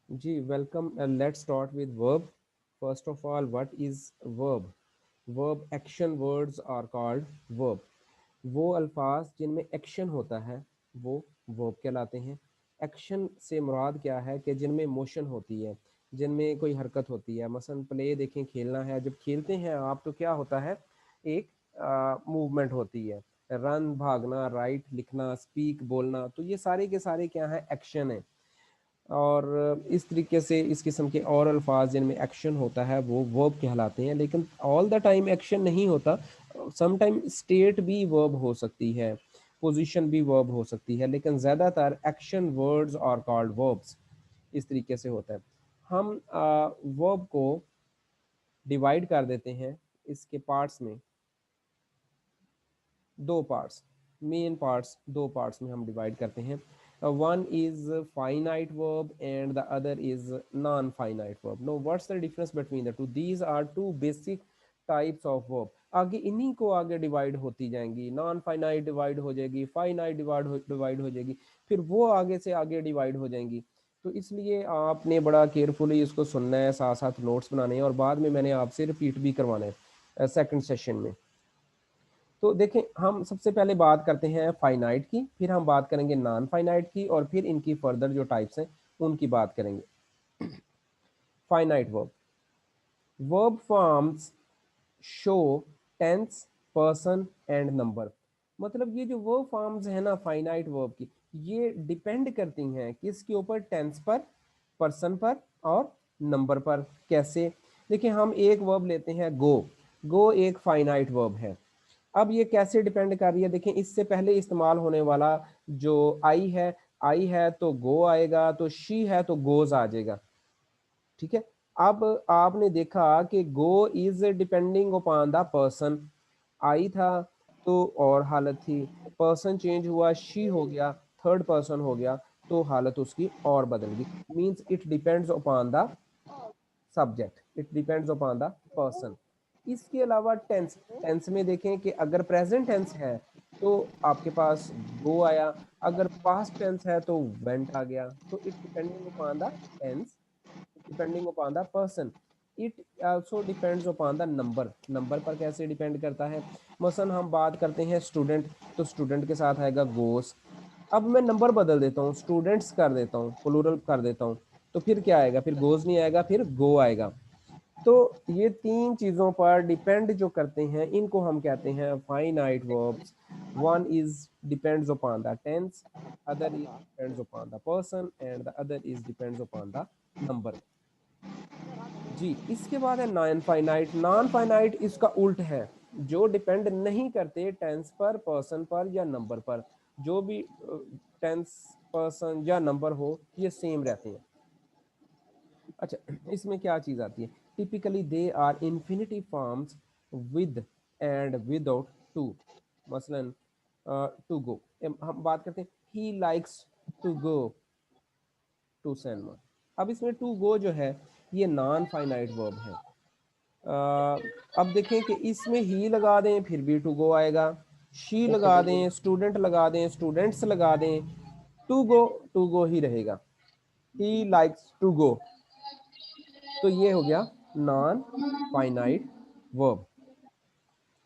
Ji welcome. Let's start with verb. First of all, what is verb? Verb action words are called verb. वो अल्फाज जिनमें action होता है वो verb कहलाते हैं। एक्शन से मुराद क्या है कि जिनमें मोशन होती है, जिनमें कोई हरकत होती है। मसलन प्ले देखें, खेलना है, जब खेलते हैं आप तो क्या होता है, एक मूवमेंट होती है। रन भागना, राइट लिखना, स्पीक बोलना, तो ये सारे के सारे क्या है, एक्शन है। और इस तरीके से इस किस्म के और अल्फाज जिनमें एक्शन होता है वो वर्ब कहलाते हैं। लेकिन ऑल द टाइम एक्शन नहीं होता, सम टाइम स्टेट भी वर्ब हो सकती है, पोजीशन भी वर्ब हो सकती है, लेकिन ज़्यादातर action words are called verbs. इस तरीके से होता है। हम वर्ब को डिवाइड कर देते हैं इसके पार्ट्स में, दो पार्ट्स, मेन पार्ट्स, दो पार्ट्स में हम डिवाइड करते हैं। One is finite verb and the other is non finite verb. No, what's the difference between the two? These are two basic types of verb. आगे इन्हीं को आगे डिवाइड होती जाएंगी, नॉन फाइनाइट डिवाइड हो जाएगी, फाइनाइट डिवाइड हो जाएगी, फिर वो आगे से आगे डिवाइड हो जाएंगी। तो इसलिए आपने बड़ा केयरफुली इसको सुनना है, साथ साथ नोट्स बनाने हैं, और बाद में मैंने आपसे रिपीट भी करवाना है सेकंड सेशन में। तो देखें, हम सबसे पहले बात करते हैं फाइनाइट की, फिर हम बात करेंगे नॉन फाइनाइट की, और फिर इनकी फर्दर जो टाइप्स हैं उनकी बात करेंगे। Finite verb. Verb forms show tense, person and number. मतलब ये जो वर्ब फॉर्म्स है ना फाइनाइट वर्ब की, ये डिपेंड करती हैं किसके ऊपर? टेंस पर, पर्सन पर और नंबर पर। कैसे? देखिए, हम एक वर्ब लेते हैं गो। गो एक फाइनाइट वर्ब है। अब ये कैसे डिपेंड कर रही है? देखें, इससे पहले इस्तेमाल होने वाला जो आई है तो गो आएगा, तो शी है तो गोज आ जाएगा। ठीक है। अब आपने देखा कि go is depending upon the person. I था तो और हालत थी, पर्सन चेंज हुआ, शी हो गया, थर्ड पर्सन हो गया, तो हालत उसकी और बदल गई। Means it depends upon the subject, it depends upon the person. इसके अलावा टेंस, टेंस में देखें कि अगर प्रेजेंट टेंस है तो आपके पास गो आया, अगर पास्ट टेंस है तो वेंट आ गया। तो it depending upon the tense, depending upon the person. It also depends upon the number. Number पर कैसे डिपेंड करता है? मसलन हम बात करते हैं स्टूडेंट, तो स्टूडेंट के साथ आएगा गोस। अब मैं नंबर बदल देता हूँ, स्टूडेंट्स कर देता हूँ, प्लूरल कर देता हूँ, तो फिर क्या आएगा? फिर गोज नहीं आएगा, फिर गो आएगा। तो ये तीन चीजों पर डिपेंड जो करते हैं इनको हम कहते हैं finite verbs. One is depends upon the tense, other is depends upon the person and the other is depends upon the number. जी, इसके बाद है नॉन फाइनाइट। नॉन फाइनाइट इसका उल्ट है, जो डिपेंड नहीं करते टेंस पर, पर्सन पर या नंबर पर। जो भी टेंस, पर्सन या नंबर हो, ये सेम रहते हैं। अच्छा, इसमें क्या चीज़ आती है? Typically they are infinity forms with and without to. मसलन टू गो, हम बात करते हैं he likes to go to cinema. अब इसमें टू गो जो है ये नॉन फाइनाइट वर्ब है। अब देखें कि इसमें ही लगा दें फिर भी टू गो आएगा, शी लगा दें, स्टूडेंट लगा दें, स्टूडेंट्स लगा दें, टू गो ही रहेगा। ही लाइक्स टू गो, तो ये हो गया नॉन फाइनाइट वर्ब।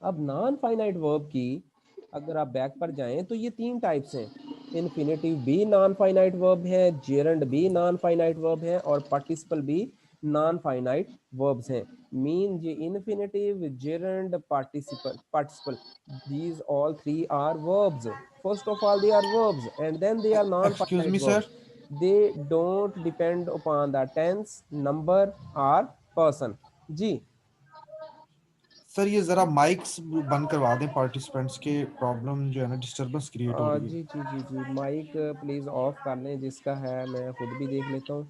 अब नॉन फाइनाइट वर्ब की अगर आप बैक पर जाएं तो ये तीन टाइप्स हैं। इन्फिनेटिव भी नॉन फाइनाइट वर्ब है, जेरंड भी नॉन फाइनाइट वर्ब है, और पार्टिसिपल भी नॉन फाइनाइट वर्ब्स हैं। मीन ये infinitive, gerund, participle, these all three are verbs. First of all, they are verbs and then they are excuse non-finite me verbs. Sir. They don't depend upon the tense, number or person. जी। Sir ये जरा mics बंद करवा दें, participants के problem जो है ना, डिस्टरबेंस क्रिएट हो रही है। जी जी जी जी, माइक प्लीज़ ऑफ कर लें जिसका है, मैं खुद भी देख लेता हूँ।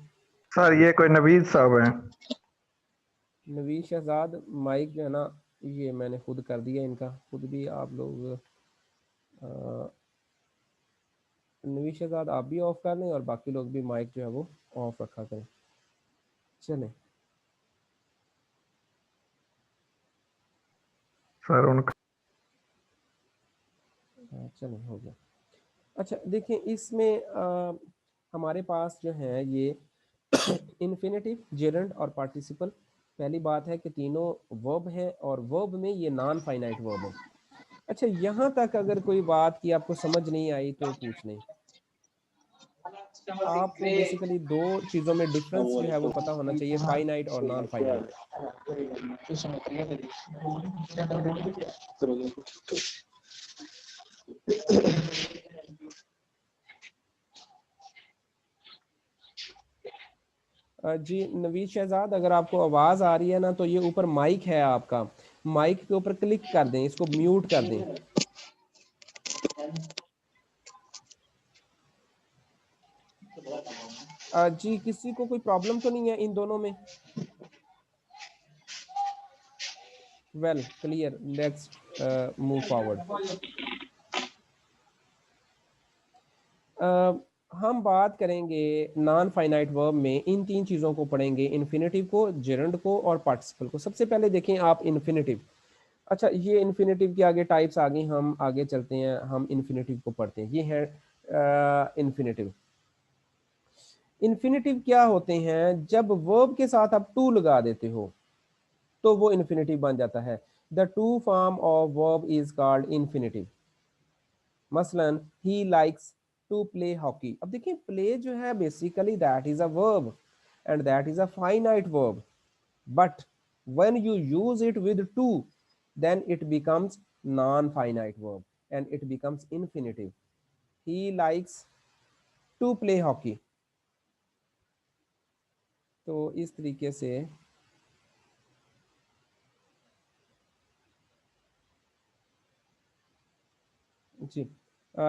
सर ये कोई नवीद साहब हैं। नवीद शहजाद, माइक जो है ना ये मैंने खुद कर दिया इनका, खुद भी आप लोग नवीद शहजाद आप भी ऑफ कर लें और बाकी लोग भी माइक जो है वो ऑफ रखा करें। चलें। सर उनका चलें, हो गया। अच्छा देखिए, इसमें हमारे पास जो है ये इन्फिनेटिव, जेरंड और पार्टिसिपल। पहली बात है कि तीनों वर्ब है और वर्ब में ये नॉन फाइनाइट वर्ब है। अच्छा, यहाँ तक अगर कोई बात की आपको समझ नहीं आई तो पूछ लें। आपको बेसिकली दो चीज़ों में डिफरेंस जो है वो पता होना चाहिए, फाइनाइट और नॉन फाइनाइट। जी नवीद शहजाद, अगर आपको आवाज़ आ रही है ना तो ये ऊपर माइक है आपका, माइक के ऊपर क्लिक कर दें, इसको म्यूट कर दें। जी किसी को कोई प्रॉब्लम तो नहीं है इन दोनों में? Well clear, let's move forward. हम बात करेंगे नॉन फाइनाइट वर्ब में, इन तीन चीज़ों को पढ़ेंगे, इन्फिनेटिव को, जेरंड को और पार्टिसिपल को। सबसे पहले देखें आप इन्फिनेटिव। अच्छा, ये इन्फिनेटिव की आगे टाइप्स आ गई, हम आगे चलते हैं, हम इन्फिनेटिव को पढ़ते हैं। ये है इन्फिनेटिव। इन्फिनेटिव क्या होते हैं? जब वर्ब के साथ आप टू लगा देते हो तो वो इन्फिनेटिव बन जाता है। The to form of verb is called infinitive. मसलन he likes to play hockey. अब देखिए, प्ले जो है basically that is a verb and that is a finite verb, but when you use it with to, then it becomes non-finite verb and it becomes infinitive. He likes to play hockey. तो इस तरीके से जी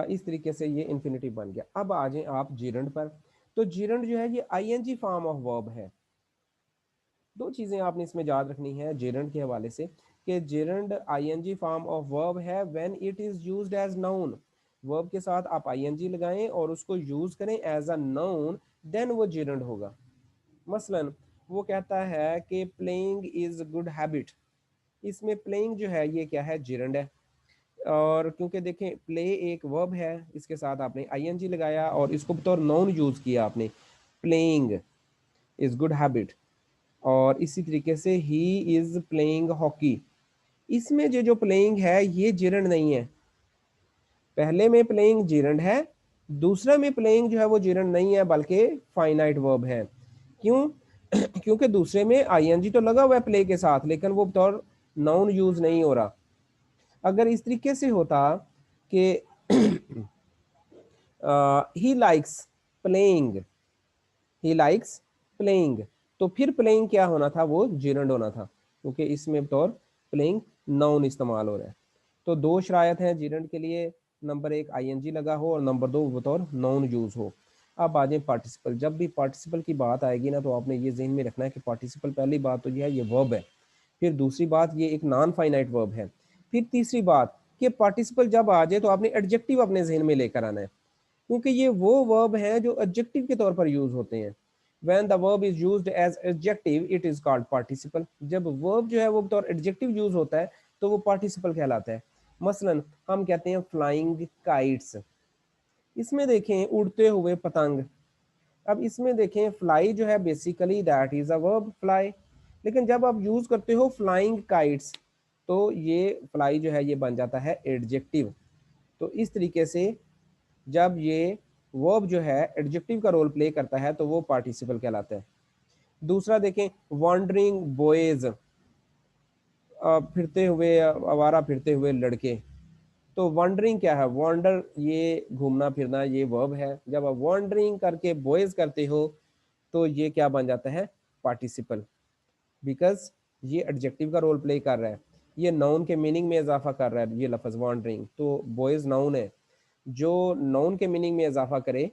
इस तरीके से ये infinitive बन गया। अब आ जाएं आप जीरंड पर। तो जीरंड जो है ये आईएनजी फॉर्म ऑफ वर्ब है। दो चीज़ें आपने इसमें याद रखनी है जेरंड के हवाले से, कि gerund ING form of verb है when it is used as noun. Verb के साथ आप आईएनजी लगाएं और उसको यूज़ करें एज अ नाउन, देन वो जेरंड होगा। मसलन वो कहता है कि प्लेइंग इज़ गुड हैबिट, इसमें प्लेइंग जो है ये क्या है? जेरंड है। और क्योंकि देखें प्ले एक वर्ब है, इसके साथ आपने आईएनजी लगाया और इसको बतौर नाउन यूज़ किया आपने, प्लेइंग इज़ गुड हैबिट। और इसी तरीके से ही इज प्लेइंग हॉकी, इसमें जो प्लेइंग है ये जिरंड नहीं है। पहले में प्लेइंग जिरंड है, दूसरा में प्लेइंग जो है वो जिरंड नहीं है बल्कि फाइनाइट वर्ब है। क्यों? क्योंकि दूसरे में आईएनजी तो लगा हुआ है प्ले के साथ, लेकिन वो बतौर नाउन यूज नहीं हो रहा। अगर इस तरीके से होता कि he likes playing, he likes playing, तो फिर प्लेइंग क्या होना था? वो जिरंड होना था, क्योंकि इसमें बतौर प्लेइंग नाउन इस्तेमाल हो रहा है। तो दो शरायत हैं जिरंड के लिए, नंबर एक आईएनजी लगा हो और नंबर दो बतौर नाउन यूज हो। अब आ जाए पार्टिसिपल। जब भी पार्टिसिपल की बात आएगी ना तो आपने ये जहन में रखना है कि पार्टिसिपल पहली बात तो ये है ये वर्ब है, फिर दूसरी बात ये एक नॉन फाइनाइट वर्ब है, फिर तीसरी बात कि पार्टिसिपल जब आ जाए तो आपने एडजेक्टिव अपने जहन में लेकर आना है, क्योंकि ये वो वर्ब हैं जो एडजेक्टिव के तौर पर यूज होते हैं। When the verb is used as adjective, it is called participle. जब verb जो है वो बतौर एडजेक्टिव यूज होता है तो वो पार्टिसिपल कहलाता है। मसलन हम कहते हैं फ्लाइंग काइट्स, इसमें देखें उड़ते हुए पतंग। अब इसमें देखें फ्लाई जो है basically that is a verb, fly, लेकिन जब आप यूज करते हो फ्लाइंग काइट्स तो ये फ्लाई जो है ये बन जाता है एडजेक्टिव। तो इस तरीके से जब ये वर्ब जो है एडजेक्टिव का रोल प्ले करता है तो वो पार्टिसिपल कहलाता है। दूसरा देखें वॉन्डरिंग बॉयज, फिरते हुए आवारा फिरते हुए लड़के। तो वॉन्डरिंग क्या है? वॉन्डर ये घूमना फिरना, ये वर्ब है। जब आप वॉन्डरिंग करके बॉयज करते हो तो ये क्या बन जाता है? पार्टिसिपल, बिकॉज ये एडजेक्टिव का रोल प्ले कर रहा है, ये नाउन के मीनिंग में इजाफा कर रहा है। ये लफ्ज़ वॉन्डरिंग, तो बॉयज नाउन है, जो नाउन के मीनिंग में इजाफा करे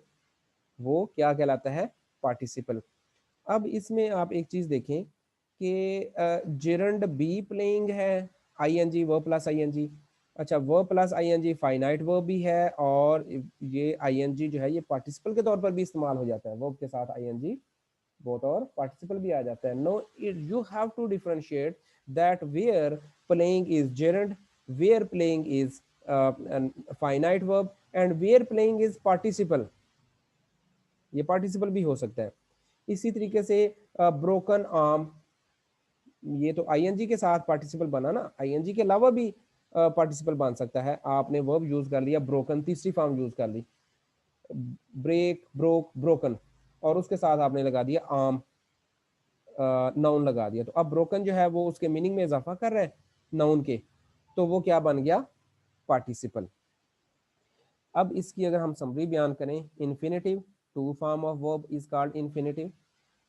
वो क्या कहलाता है? पार्टिसिपल। अब इसमें आप एक चीज़ देखें कि जेरंड बी प्लेइंग है, आईएनजी वर्ब प्लस आईएनजी। अच्छा, verb plus ING finite verb भी है और ये आईएनजी जो है ये पार्टिसिपल के तौर पर भी इस्तेमाल हो जाता है, वर्ब के साथ आईएनजी बोथ और पार्टिसिपल भी आ जाता है। No, you have to differentiate that where playing is gerund, where playing is finite verb and where playing is participle. ये पार्टिसिपल भी हो सकता है। इसी तरीके से ब्रोकन आर्म, ये तो आईएनजी के साथ पार्टिसिपल बना ना, आईएनजी के अलावा भी पार्टिसिपल बन सकता है। आपने वर्ब यूज कर लिया ब्रोकन, तीसरी फॉर्म यूज कर ली, ब्रेक, ब्रोक, ब्रोकन, और उसके साथ आपने लगा दिया आर्म, नाउन लगा दिया। तो अब ब्रोकन जो है वो उसके मीनिंग में इजाफा कर रहा है नाउन के, तो वो क्या बन गया, पार्टिसिपल। अब इसकी अगर हम समरी बयान करें, infinitive, to form of verb is called infinitive.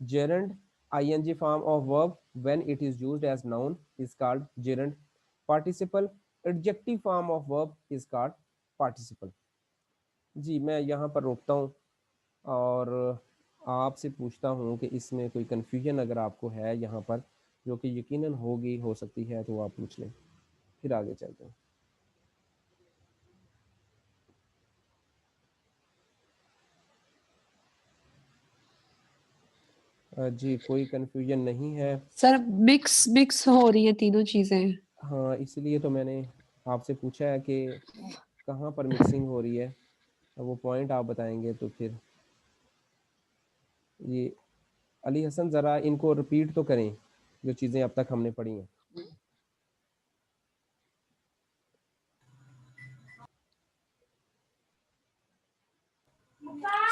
gerund, ing form of verb when it is used as noun is called gerund. Participle, adjective form of verb is called participle. जी मैं यहाँ पर रोकता हूँ और आपसे पूछता हूँ कि इसमें कोई कन्फ्यूजन अगर आपको है यहाँ पर, जो कि यकीनन होगी, हो सकती है, तो आप पूछ लें, फिर आगे चलते हैं। जी कोई कन्फ्यूजन नहीं है सर? मिक्स मिक्स हो रही है तीनों चीजें। हाँ, इसलिए तो मैंने आपसे पूछा है कि कहाँ पर मिक्सिंग हो रही है, वो पॉइंट आप बताएंगे तो फिर। ये अली हसन ज़रा इनको रिपीट तो करें जो चीज़ें अब तक हमने पढ़ी हैं।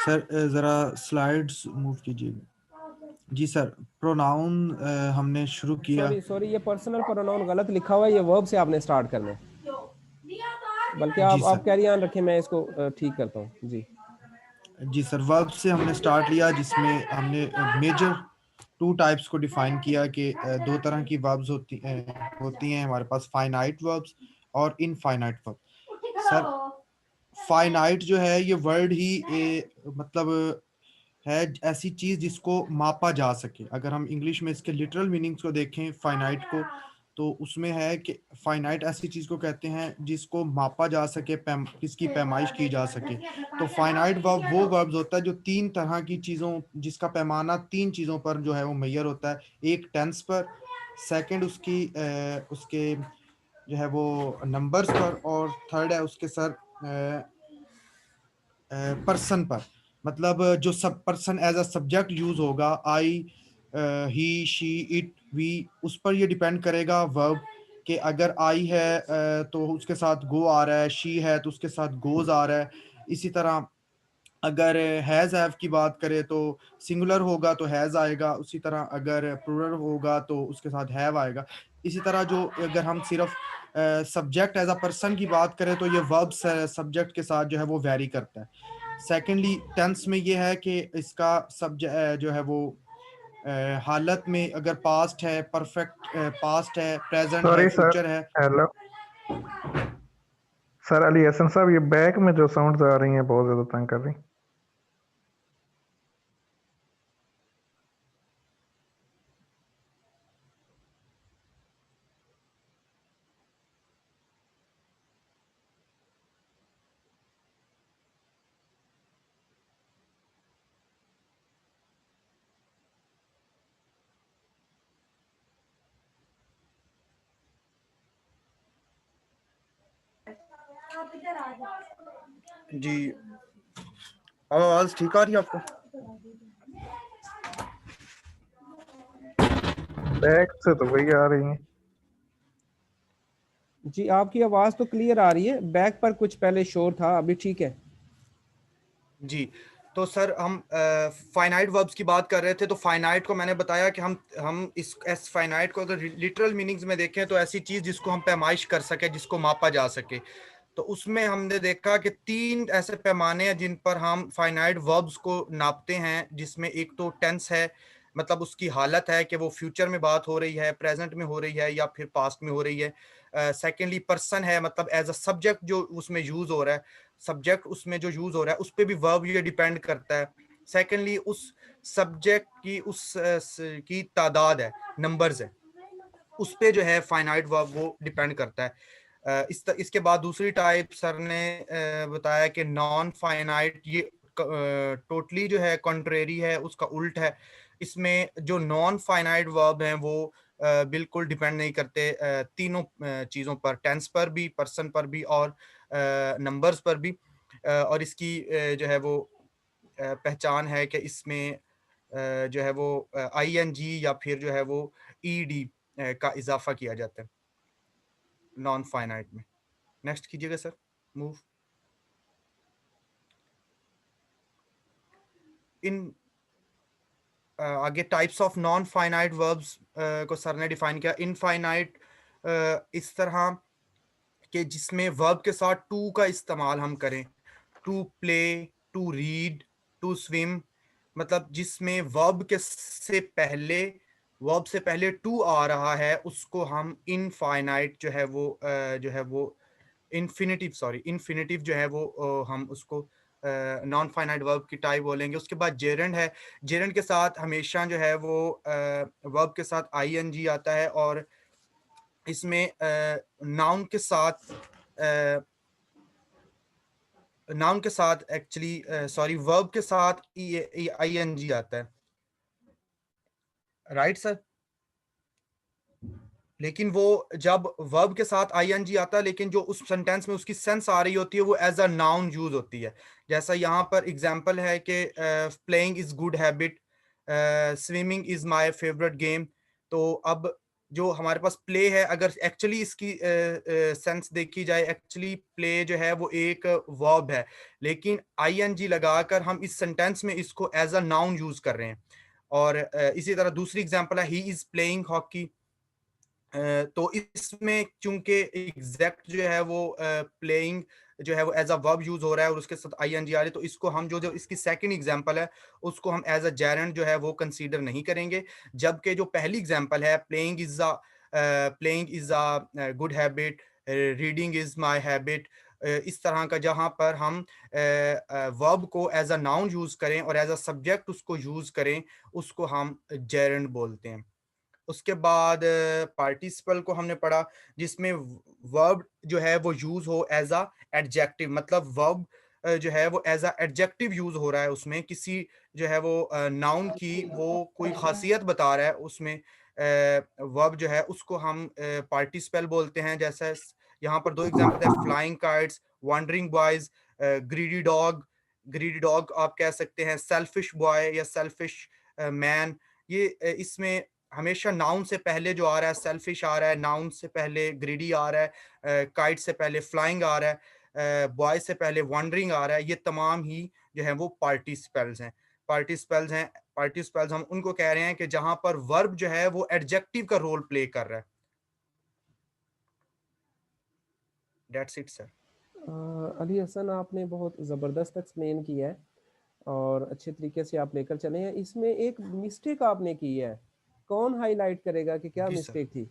सर जरा स्लाइड्स मूव कीजिएगा। जी सर, प्रोनाउन हमने शुरू किया। सॉरी सॉरी, ये पर्सनल प्रोनाउन गलत लिखा हुआ है, ये वर्ब से आपने स्टार्ट करना है, बल्कि जी आप सर, कैरी ऑन रखें, मैं इसको ठीक करता हूँ। जी जी सर, वर्ब से हमने स्टार्ट लिया, जिसमें हमने मेजर टू टाइप्स को डिफाइन किया कि दो तरह की वर्ब्स होती हैं हमारे पास, फाइनाइट वर्ब्स और इनफाइनाइट वर्ब। सर फाइनाइट जो है ये वर्ड ही मतलब है ऐसी चीज जिसको मापा जा सके। अगर हम इंग्लिश में इसके लिटरल मीनिंग्स को देखें फाइनाइट को, तो उसमें है कि फाइनाइट ऐसी चीज को कहते हैं जिसको मापा जा सके, जिसकी पैमाइश की जा सके। तो फाइनाइट वर्ब वो वर्ब्स होता है जो तीन तरह की चीजों, जिसका पैमाना तीन चीजों पर जो है वो मेजर होता है। एक टेंस पर, सेकंड उसके जो है वो नंबर्स पर, और थर्ड है उसके सर पर्सन पर। मतलब जो सब person as a subject use होगा, I, he, she, it, we, उस पर ये डिपेंड करेगा वर्ब कि अगर आई है तो उसके साथ गो आ रहा है, शी है तो उसके साथ गोज आ रहा है। इसी तरह अगर हैज हैव की बात करें तो सिंगुलर होगा तो हैज आएगा, उसी तरह अगर प्लूरल होगा तो उसके साथ हैव आएगा। इसी तरह जो अगर हम सिर्फ सब्जेक्ट एज अ पर्सन की बात करें तो ये वर्ब सब्जेक्ट के साथ जो है वो वेरी करता है। सेकेंडली टेंस में ये है कि इसका सब्जेक्ट जो है वो हालत में अगर पास्ट है, परफेक्ट पास्ट है, प्रेजेंट है, सॉरी सर, फ्यूचर है। Hello sir. अली हसन साहब, ये बैक में जो साउंड्स आ रही हैं बहुत ज्यादा तंग कर रही हैं। जी अब आवाज ठीक आ रही है आपको? बैक से तो वही आ रही हैं। जी आपकी आवाज़ तो क्लियर आ रही है, बैक पर कुछ पहले शोर था, अभी ठीक है। जी तो सर हम फाइनाइट वर्ब्स की बात कर रहे थे। तो फाइनाइट को मैंने बताया कि हम इस फाइनाइट को अगर लिटरल मीनिंग्स में देखें तो ऐसी चीज जिसको हम पैमाइश कर सके, जिसको मापा जा सके। तो उसमें हमने देखा कि तीन ऐसे पैमाने हैं जिन पर हम फाइनाइट वर्ब्स को नापते हैं, जिसमें एक तो टेंस है, मतलब उसकी हालत है कि वो फ्यूचर में बात हो रही है, प्रेजेंट में हो रही है या फिर पास्ट में हो रही है। सेकेंडली पर्सन है, मतलब एज अ सब्जेक्ट जो उसमें यूज हो रहा है, सब्जेक्ट उसमें जो यूज हो रहा है उस पर भी वर्ब ये डिपेंड करता है। सेकेंडली उस सब्जेक्ट की की तादाद है, नंबर्स है, उस पे जो है फाइनाइट वर्ब वो डिपेंड करता है। इसके बाद दूसरी टाइप सर ने बताया कि नॉन फाइनाइट, ये टोटली जो है कॉन्ट्रेरी है, उसका उल्ट है। इसमें जो नॉन फाइनाइट वर्ब हैं वो बिल्कुल डिपेंड नहीं करते तीनों चीज़ों पर, टेंस पर भी, पर्सन पर भी और नंबर्स पर भी। और इसकी जो है वो पहचान है कि इसमें जो है वो ING या फिर जो है वो ED का इजाफा किया जाता है नॉन फाइनाइट में। नेक्स्ट कीजिएगा सर, मूव। इन आगे types of non finite verbs को सर ने डिफाइन किया। इनफाइनाइट इस तरह के जिसमें वर्ब के साथ टू का इस्तेमाल हम करें, to play, to read, to swim, मतलब जिसमें वर्ब से पहले टू आ रहा है उसको हम इनफाइनाइट जो है वो इन्फिनिटिव जो है वो हम उसको नॉन फाइनाइट वर्ब की टाइप बोलेंगे। उसके बाद जेरेंड है। जेरेंड के साथ हमेशा जो है वो वर्ब के साथ ING आता है, और इसमें नाउन के साथ एक्चुअली वर्ब के साथ ING आता है, राइट सर। लेकिन वो जब वर्ब के साथ ING आता है, लेकिन जो उस सेंटेंस में उसकी सेंस आ रही होती है वो एज अ नाउन यूज होती है। जैसा यहाँ पर एग्जांपल है कि playing is good habit, swimming is my favourite game. तो अब जो हमारे पास प्ले है, अगर एक्चुअली इसकी सेंस देखी जाए, एक्चुअली प्ले जो है वो एक वर्ब है, लेकिन ING लगाकर हम इस सेंटेंस में इसको एज अ नाउन यूज कर रहे हैं। और इसी तरह दूसरी एग्जांपल है ही इज प्लेइंग हॉकी। तो इसमें चूंकि एग्जैक्ट जो है वो प्लेइंग जो है वो एज अ वर्ब यूज हो रहा है और उसके साथ ING आ रही है, तो इसको हम जो इसकी सेकंड एग्जांपल है उसको हम एज अ जेरेंड जो है वो कंसीडर नहीं करेंगे। जबकि जो पहली एग्जांपल है playing is a good habit, reading is my habit, इस तरह का जहां पर हम वर्ब को एज अ नाउन यूज करें और एज अ सब्जेक्ट उसको यूज करें, उसको हम जेरेंड बोलते हैं। उसके बाद पार्टिसिपल को हमने पढ़ा, जिसमें वर्ब जो है वो यूज हो एज अ एडजेक्टिव, मतलब वर्ब जो है वो एज अ एडजेक्टिव यूज हो रहा है, उसमें किसी जो है वो नाउन की वो कोई खासियत बता रहा है, उसमें वर्ब जो है उसको हम पार्टिसिपल बोलते हैं। जैसे यहाँ पर दो एग्जांपल है, flying kites, wondering boys, greedy dog. Greedy dog आप कह सकते हैं, सेल्फिश बॉय या सेल्फिश मैन। ये इसमें हमेशा नाउन से पहले जो आ रहा है सेल्फिश आ रहा है, नाउन से पहले ग्रीडी आ रहा है, काइट से पहले फ्लाइंग आ रहा है, बॉय से पहले वंडरिंग आ रहा है। ये तमाम ही जो है वो पार्टिसिपल्स हम उनको कह रहे हैं कि जहां पर वर्ब जो है वो एडजेक्टिव का रोल प्ले कर रहा है। That's it sir. Ali Hasan, आपने बहुत ज़बरदस्त एक्सप्लेन किया है और अच्छे तरीके से आप लेकर चले हैं। इसमें एक मिस्टेक आपने की है, कौन हाईलाइट करेगा कि क्या जी सर। मिस्टेक थी?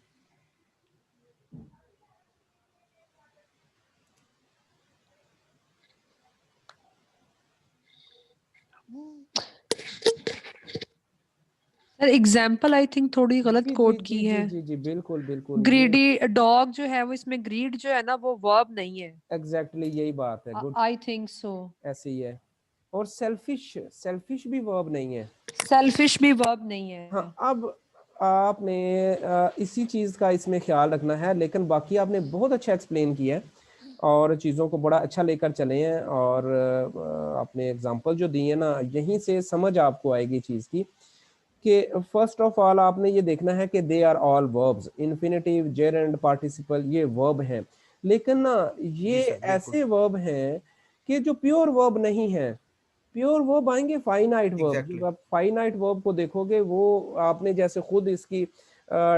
सर एग्जाम्पल आई थिंक थोड़ी गलत जी जी कोट जी की जी है। जी जी बिल्कुल बिल्कुल, ये ग्रीडी डॉग जो है वो इसमें ग्रीड जो है ना वो वर्ब नहीं है। एग्जैक्टली यही बात है। Good, I think so. ऐसे ही है। और सेल्फिश, सेल्फिश भी वर्ब नहीं है। सेल्फिश भी वर्ब नहीं हाँ, है। अब आपने इसी चीज़ का इसमें ख्याल रखना है, लेकिन बाकी आपने बहुत अच्छा एक्सप्लेन किया है और चीज़ों को बड़ा अच्छा लेकर चले हैं। और आपने एग्जांपल जो दिए ना, यहीं से समझ आपको आएगी चीज़ की कि फर्स्ट ऑफ ऑल आपने ये देखना है कि they are all verbs, infinitive, gerund, participle, ये वर्ब हैं। लेकिन ना जी ये सर बिल्कुल। ऐसे वर्ब हैं कि जो प्योर वर्ब नहीं है। प्योर वर्ब आएंगे फाइनाइट वर्ब। जब एग्जैक्टली। आप फाइनाइट वर्ब को देखोगे, वो आपने जैसे खुद इसकी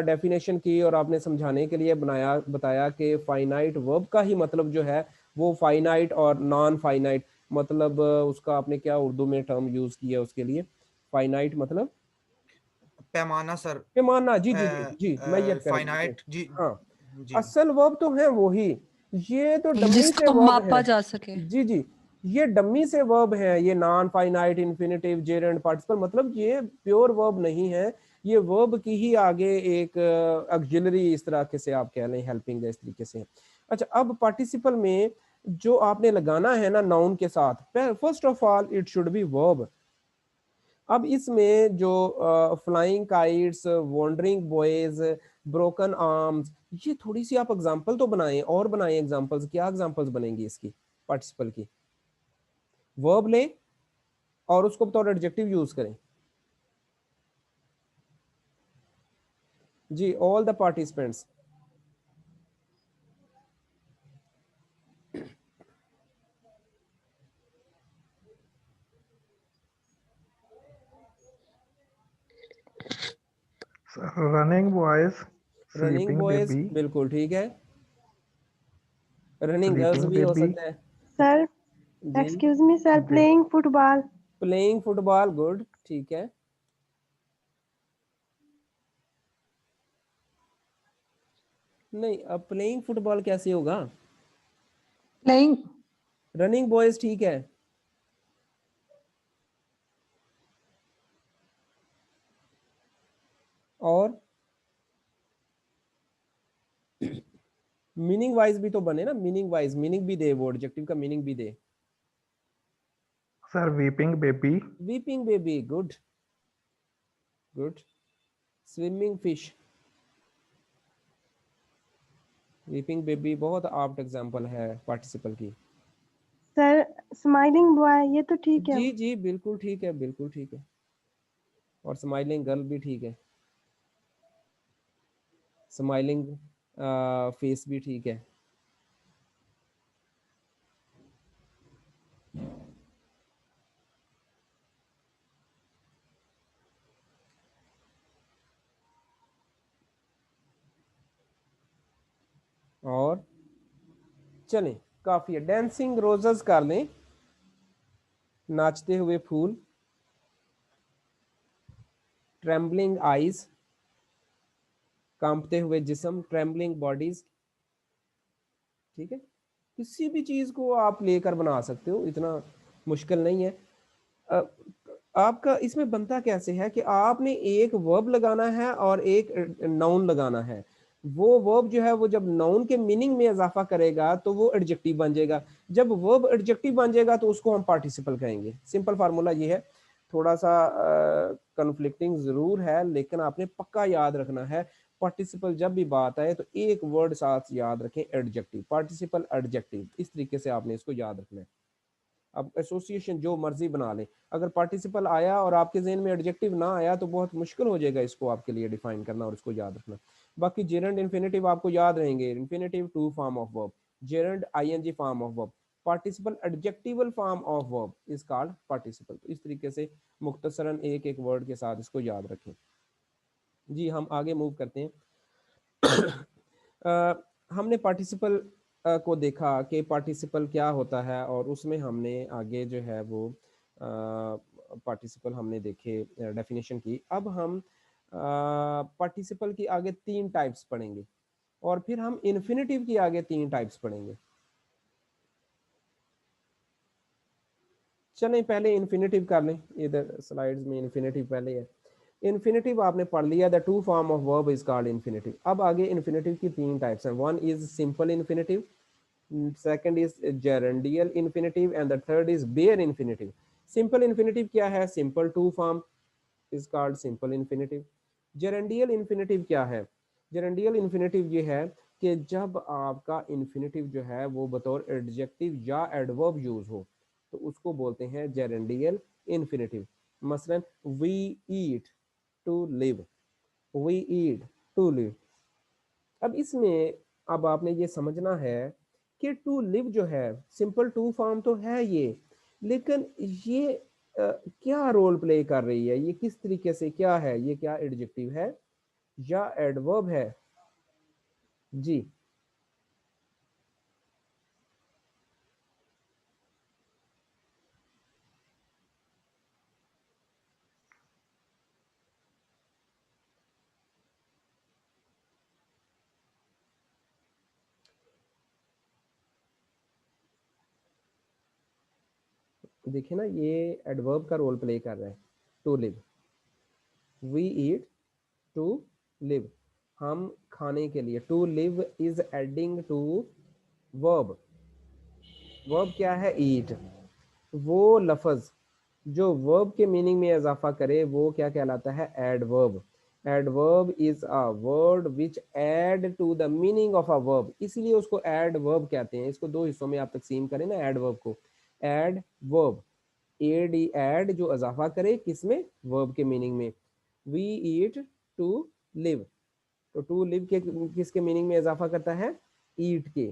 डेफिनेशन की और आपने समझाने के लिए बताया कि फाइनाइट वर्ब का ही मतलब जो है वो फाइनाइट और नॉन फाइनाइट, मतलब उसका आपने क्या उर्दू में टर्म यूज किया उसके लिए? फाइनाइट मतलब पैमाना सर। पैमाना। जी जी जी जी, मैं ये कर फाइनाइट जी। हाँ, जी असल वर्ब तो है वही, ये तो डमी से जिसको वर्ब है। मापा जा सके। जी जी, ये डमी से वर्ब है, ये non finite, infinitive, gerund, participle, मतलब ये प्योर वर्ब नहीं है। ये वर्ब की ही आगे एक ऑक्सिलरी, इस तरह के से आप कह लें, हेल्पिंग इस तरीके से। अच्छा, अब पार्टिसिपल में जो आपने लगाना है ना नाउन के साथ, first of all it should be verb. अब इसमें जो flying kites, wandering boys, broken arms, ये थोड़ी सी आप एग्जांपल तो बनाएं, और बनाएं एग्जांपल्स। क्या एग्जांपल्स बनेंगी इसकी पार्टिसिपल की? वर्ब लें और उसको बतौर एडजेक्टिव यूज करें। जी all the participants. Running boys, running sleeping boys baby, बिल्कुल ठीक है। रनिंग गर्ल्स स्लीपिंग भी हो बेबी, सकता है। सर जी एक्सक्यूज मी सर, बे, playing football. Playing football good ठीक है। नहीं अब प्लेइंग फुटबॉल कैसे होगा? Playing. रनिंग बॉयज ठीक है। और मीनिंग वाइज भी तो बने ना, मीनिंग वाइज मीनिंग भी दे, वो एडजेक्टिव का मीनिंग भी दे। Sir weeping baby, weeping baby good good. Swimming fish, weeping baby बहुत आप्ट एग्जांपल है पार्टिसिपल की। सर स्माइलिंग बॉय, ये तो ठीक है। जी जी बिल्कुल ठीक है, बिल्कुल ठीक है। और स्माइलिंग गर्ल भी ठीक है, स्माइलिंग फेस भी ठीक है। और चलें काफी है, डांसिंग रोजेस कर लें, नाचते हुए फूल, ट्रेम्बलिंग आईज, कांपते हुए जिस्म, ट्रेम्बलिंग बॉडीज। ठीक है, किसी भी चीज को आप लेकर बना सकते हो, इतना मुश्किल नहीं है। अ, आपका इसमें बनता कैसे है कि आपने एक वर्ब लगाना है और एक नाउन लगाना है। वो वर्ब जो है वो जब नाउन के मीनिंग में इजाफा करेगा तो वो एडजेक्टिव बन जाएगा। जब वर्ब एडजेक्टिव बन जाएगा तो उसको हम पार्टिसिपल कहेंगे। सिंपल फार्मूला ये है, थोड़ा सा कन्फ्लिक्टिंग जरूर है लेकिन आपने पक्का याद रखना है। पार्टिसिपल जब भी बात आए तो एक वर्ड साथ याद रखें, एडजेक्टिव, पार्टिसिपल एडजेक्टिव, इस तरीके से आपने इसको याद रखना है। अब एसोसिएशन जो मर्जी बना लें, अगर पार्टिसिपल आया और आपके जहन में एडजेक्टिव ना आया तो बहुत मुश्किल हो जाएगा इसको आपके लिए डिफाइन करना और इसको याद रखना। बाकी जेरेंड इन्फिनेटिव आपको याद रहेंगे, infinitive to form of verb, gerund ING form of verb, participle adjectival form of verb is called participle. तो इस तरीके से मुख्तसरन एक एक वर्ड के साथ इसको याद रखें। जी हम आगे मूव करते हैं। हमने पार्टिसिपल को देखा कि पार्टिसिपल क्या होता है और उसमें हमने आगे जो है वो पार्टिसिपल हमने देखे, डेफिनेशन की। अब हम पार्टिसिपल की आगे तीन टाइप्स पढ़ेंगे और फिर हम इन्फिनेटिव की आगे तीन टाइप्स पढ़ेंगे। चलें पहले इन्फिनेटिव कर लें, इधर स्लाइड्स में इन्फिनेटिव पहले है। इन्फिनेटिव आपने पढ़ लिया, the to form of verb is called infinitive. अब आगे इन्फिनेटिव की तीन टाइप्स हैं, one is simple infinitive, second is gerundial infinitive and the third is bare infinitive. Simple infinitive क्या है? Simple to form is called simple infinitive. Gerundial infinitive क्या है? Gerundial infinitive ये है कि जब आपका infinitive जो है वो बतौर adjective या adverb यूज हो तो उसको बोलते हैं gerundial infinitive। मसलन we eat to live, we eat to live। अब इसमें अब आपने ये समझना है कि टू लिव जो है सिंपल टू फॉर्म तो है ये, लेकिन ये क्या रोल प्ले कर रही है, ये किस तरीके से क्या है, ये क्या एडजेक्टिव है या एडवर्ब है? जी देखिए ना, ये एडवर्ब का रोल प्ले कर रहा है। To live, we eat to live, हम खाने के लिए, to live is adding to verb. Verb क्या है? ईट। वो लफज जो वर्ब के मीनिंग में इजाफा करे वो क्या कहलाता है? Adverb. Adverb is a word which add to the meaning of a verb, इसीलिए उसको एडवर्ब कहते हैं। इसको दो हिस्सों में आप तकसीम करें ना एडवर्ब को, एड वर्ब, एड एड जो इजाफा करे किसमें? वर्ब के मीनिंग में। वी ईट टू लिव, तो टू लिव के किसके मीनिंग में इजाफा करता है, ईट के,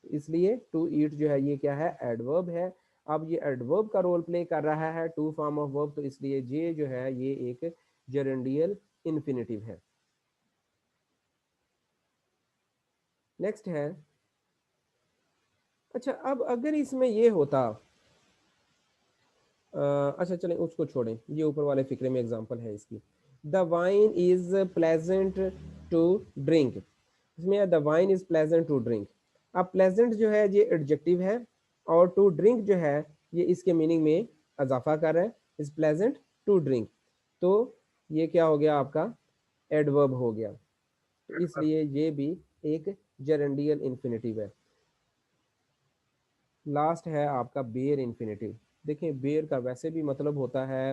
इसलिए टू ईट जो है ये क्या है, एडवर्ब है। अब ये एडवर्ब का रोल प्ले कर रहा है टू फॉर्म ऑफ वर्ब, तो इसलिए ये जो है ये एक जेरेंडियल इन्फिनेटिव है। नेक्स्ट है, अच्छा अब अगर इसमें ये होता, अच्छा चलें उसको छोड़ें, ये ऊपर वाले फिक्रे में एग्जांपल है इसकी। The wine is pleasant to drink, इसमें the wine is pleasant to drink. अब प्लेजेंट जो है ये एडजेक्टिव है और टू ड्रिंक जो है ये इसके मीनिंग में इजाफा कर रहा है, इज प्लेजेंट टू ड्रिंक, तो ये क्या हो गया आपका, एडवर्ब हो गया, तो इसलिए ये भी एक जेरेंडियल इन्फिनेटिव है। लास्ट है आपका बेयर इन्फिनेटिव। देखिए बेयर का वैसे भी मतलब होता है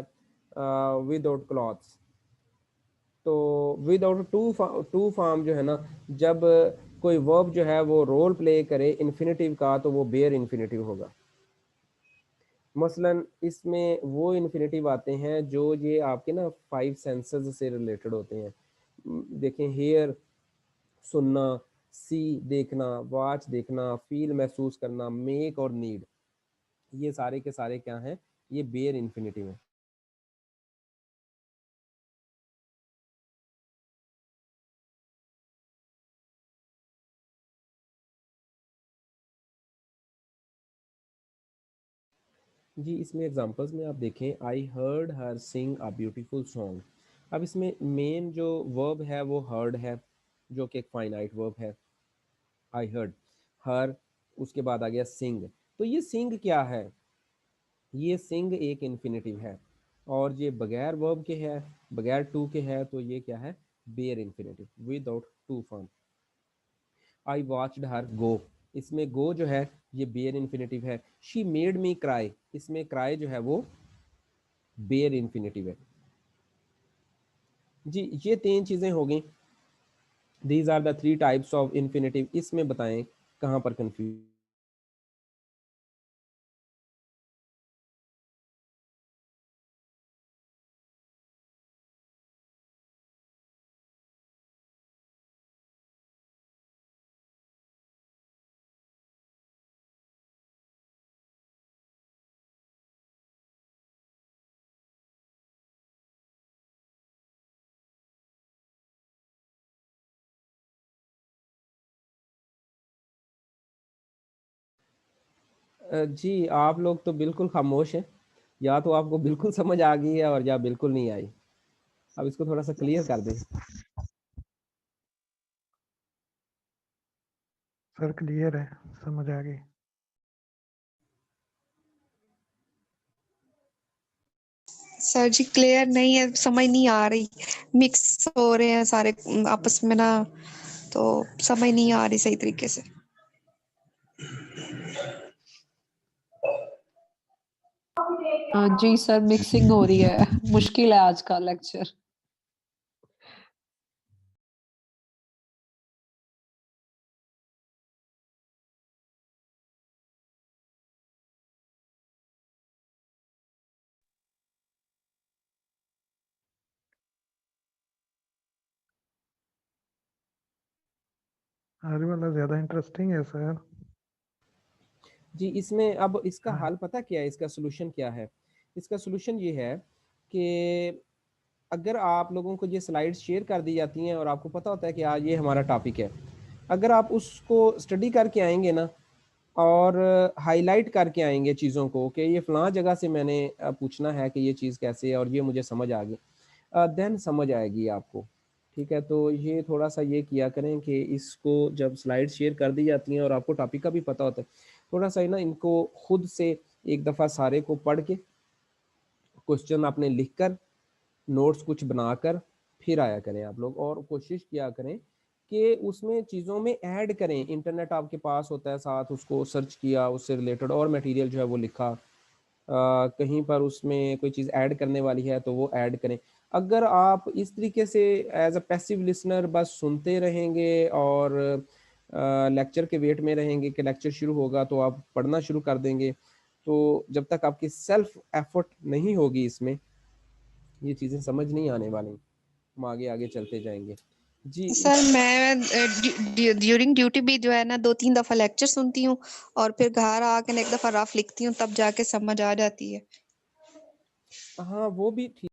विदाउट क्लॉथ्स, तो विदाउट टू फॉर्म जो है ना, जब कोई वर्ब जो है वो रोल प्ले करे इन्फिनेटिव का तो वो बेयर इन्फिनेटिव होगा। मसलन इसमें वो इन्फिनेटिव आते हैं जो ये आपके ना 5 सेंसेस से रिलेटेड होते हैं। देखें हेयर सुनना, सी देखना, वॉच देखना, फील महसूस करना, मेक और नीड, ये सारे के सारे क्या हैं, ये बेयर इन्फिनेटिव है। जी इसमें एग्जांपल्स में आप देखें, I heard her sing a beautiful song. अब इसमें मेन जो वर्ब है वो हर्ड है, जो कि एक फाइनाइट वर्ब है। आई हर्ड, हर, उसके बाद आ गया सिंग, तो ये सिंग क्या है, ये सिंग एक इन्फिनेटिव है और ये बगैर वर्ब के है, बगैर टू के है, तो ये क्या है, bare infinitive without to form. I watched her go, इसमें गो जो है ये बेयर इन्फिनेटिव है। शी मेड मी क्राई, इसमें क्राई जो है वो बेयर इन्फिनेटिव है। जी ये 3 चीजें हो गई, these are the 3 types of infinitive. इसमें बताएं कहाँ पर कंफ्यूज। जी आप लोग तो बिल्कुल खामोश हैं, या तो आपको बिल्कुल समझ आ गई है और या बिल्कुल नहीं आई। अब इसको थोड़ा सा क्लियर कर दें। सर क्लियर है, समझ आ गई। सर जी क्लियर नहीं है, समझ नहीं आ रही, मिक्स हो रहे हैं सारे आपस में ना, तो समझ नहीं आ रही सही तरीके से। जी सर मिक्सिंग हो रही है, मुश्किल है आज का लेक्चर। आज वाला ज्यादा इंटरेस्टिंग है सर। जी इसमें अब इसका हाँ। हल पता क्या है, इसका सोल्यूशन क्या है, इसका सोल्यूशन ये है कि अगर आप लोगों को ये स्लाइड्स शेयर कर दी जाती हैं और आपको पता होता है कि आज ये हमारा टॉपिक है, अगर आप उसको स्टडी करके आएंगे ना और हाईलाइट करके आएंगे चीज़ों को कि ये फ़लाँ जगह से मैंने पूछना है कि ये चीज़ कैसे है और ये मुझे समझ आ गई, देन समझ आएगी आपको। ठीक है, तो ये थोड़ा सा ये किया करें कि इसको जब स्लाइड शेयर कर दी जाती हैं और आपको टॉपिक का भी पता होता है, थोड़ा सा ना इनको खुद से एक दफ़ा सारे को पढ़ के क्वेश्चन आपने लिख कर नोट्स कुछ बनाकर फिर आया करें आप लोग, और कोशिश किया करें कि उसमें चीज़ों में ऐड करें। इंटरनेट आपके पास होता है साथ, उसको सर्च किया, उससे रिलेटेड और मटेरियल जो है वो लिखा, कहीं पर उसमें कोई चीज़ ऐड करने वाली है तो वो ऐड करें। अगर आप इस तरीके से एज अ पैसिव लिसनर बस सुनते रहेंगे और लेक्चर के वेट में रहेंगे कि लेक्चर शुरू होगा तो आप पढ़ना शुरू कर देंगे, तो जब तक आपकी सेल्फ एफर्ट नहीं होगी इसमें, ये चीज़ें समझ नहीं आने वाली, हम आगे आगे चलते जाएंगे। जी सर मैं ड्यूरिंग ड्यूटी भी जो है ना 2-3 दफा लेक्चर सुनती हूँ और फिर घर आके एक दफा रफ लिखती हूँ, तब जाके समझ आ जाती है। हाँ वो भी ठीक